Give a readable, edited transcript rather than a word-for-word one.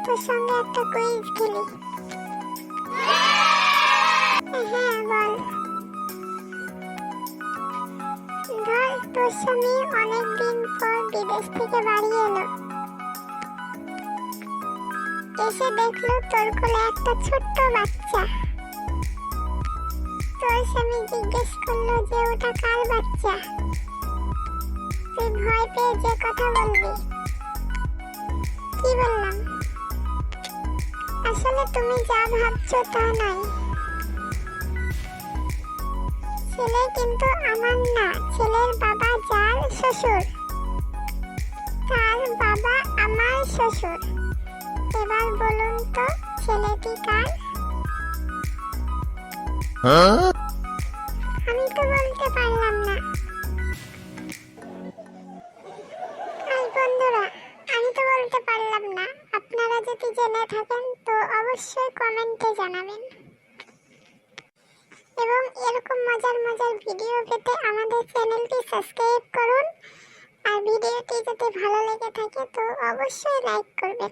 তোর সঙ্গে একটা কুইজ খেলি। হ্যাঁ বল। ধর তোর স্বামী অনেকদিন পর বিদেশ থেকে বাড়ি এলো, এসে দেখলো তোর কোলে একটা ছোট্ট বাচ্চা। তোর স্বামী জিজ্ঞেস করলো যে ওটা কার বাচ্চা। তুই ভয় পেয়ে যে কথা বলবি। কি বললাম? আসলে তুমি যা ভাবছো তা নয়। ছেলে কিন্তু আমার না, ছেলের বাবা যার শ্বশুর, তার বাবা আমার শ্বশুর। এবার বলুন তো ছেলেটি কার? আমি তো বলতে পারলাম না। এই বন্ধুরা, আমি তো বলতে পারলাম না। আপনারা যদি জেনে থাকেন তো অবশ্যই কমেন্টে জানাবেন। এবং এরকম মজার মজার ভিডিও পেতে আমাদের চ্যানেলটি সাবস্ক্রাইব করুন। আর ভিডিওটি যদি ভালো লেগে থাকে তো অবশ্যই লাইক করবেন।